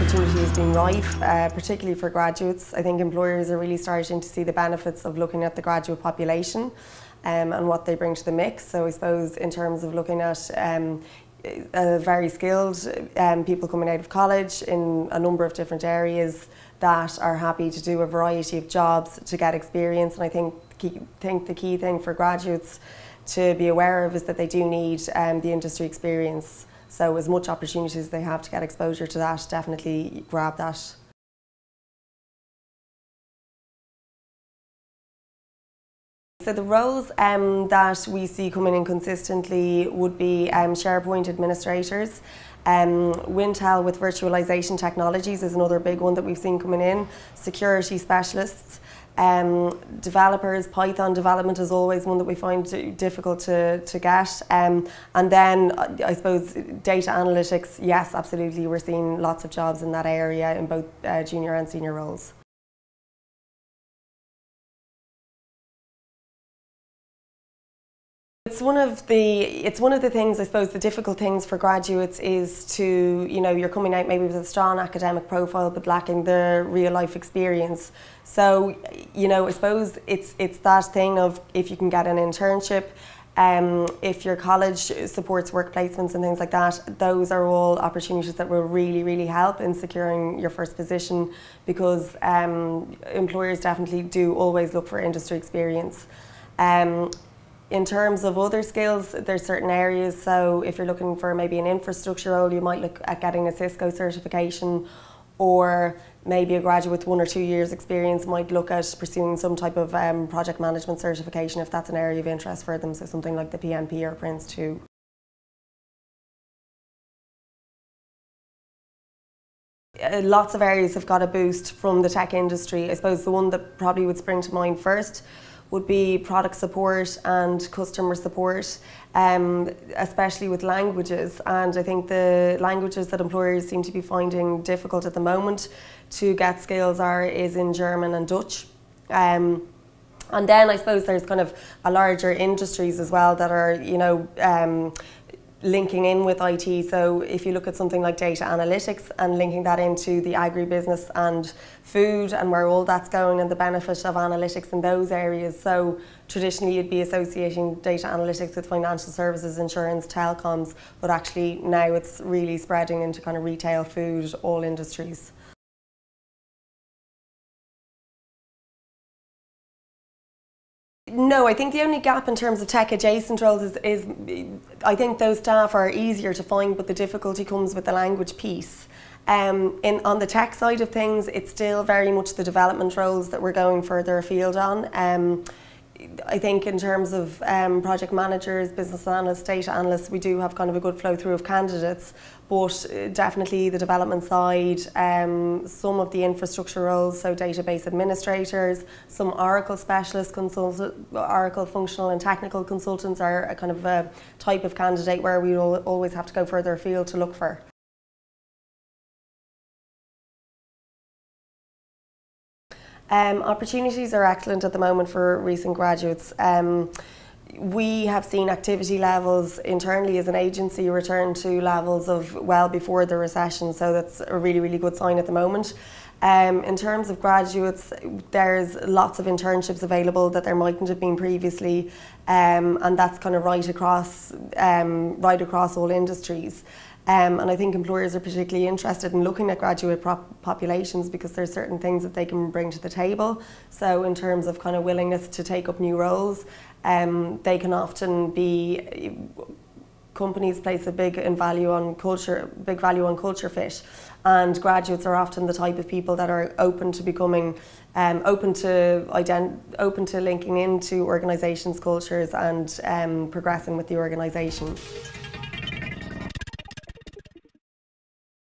opportunity has been rife, particularly for graduates. I think employers are really starting to see the benefits of looking at the graduate population and what they bring to the mix. So I suppose in terms of looking at very skilled people coming out of college in a number of different areas that are happy to do a variety of jobs to get experience. And I think the key thing for graduates to be aware of is that they do need the industry experience. So as much opportunities as they have to get exposure to that, definitely grab that. So the roles that we see coming in consistently would be SharePoint administrators. Wintel with virtualization technologies is another big one that we've seen coming in. Security specialists. Developers, Python development is always one that we find difficult to get. And then I suppose data analytics, yes, absolutely, we're seeing lots of jobs in that area in both junior and senior roles. It's one of the things, I suppose, the difficult things for graduates is to, you're coming out maybe with a strong academic profile but lacking the real life experience. So, I suppose it's that thing of if you can get an internship, if your college supports work placements and things like that, those are all opportunities that will really, really help in securing your first position, because employers definitely do always look for industry experience. In terms of other skills, there's certain areas, so if you're looking for maybe an infrastructure role, you might look at getting a Cisco certification, or maybe a graduate with 1 or 2 years experience might look at pursuing some type of project management certification if that's an area of interest for them, so something like the PMP or Prince 2. Lots of areas have got a boost from the tech industry. I suppose the one that probably would spring to mind first would be product support and customer support, especially with languages. And I think the languages that employers seem to be finding difficult at the moment to get skills is in German and Dutch. And then I suppose there's kind of a larger industries as well that are, linking in with IT. So if you look at something like data analytics and linking that into the agribusiness and food and where all that's going and the benefit of analytics in those areas. So traditionally you'd be associating data analytics with financial services, insurance, telecoms, but actually now it's really spreading into kind of retail, food, all industries. No, I think the only gap in terms of tech adjacent roles is I think those staff are easier to find, but the difficulty comes with the language piece. On the tech side of things, it's still very much the development roles that we're going further afield on. I think in terms of project managers, business analysts, data analysts, we do have kind of a good flow through of candidates, but definitely the development side, some of the infrastructure roles, so database administrators, some Oracle specialist consultants, Oracle functional and technical consultants are a kind of a type of candidate where we will always have to go further afield to look for. Opportunities are excellent at the moment for recent graduates. We have seen activity levels internally as an agency return to levels of well before the recession, so that's a really, really good sign at the moment. In terms of graduates, there's lots of internships available that there mightn't have been previously, and that's kind of right across all industries. And I think employers are particularly interested in looking at graduate populations because there's certain things that they can bring to the table. So in terms of kind of willingness to take up new roles, they can often be, companies place a big value on culture fit, and graduates are often the type of people that are open to becoming, open to linking into organisations' cultures and progressing with the organisation.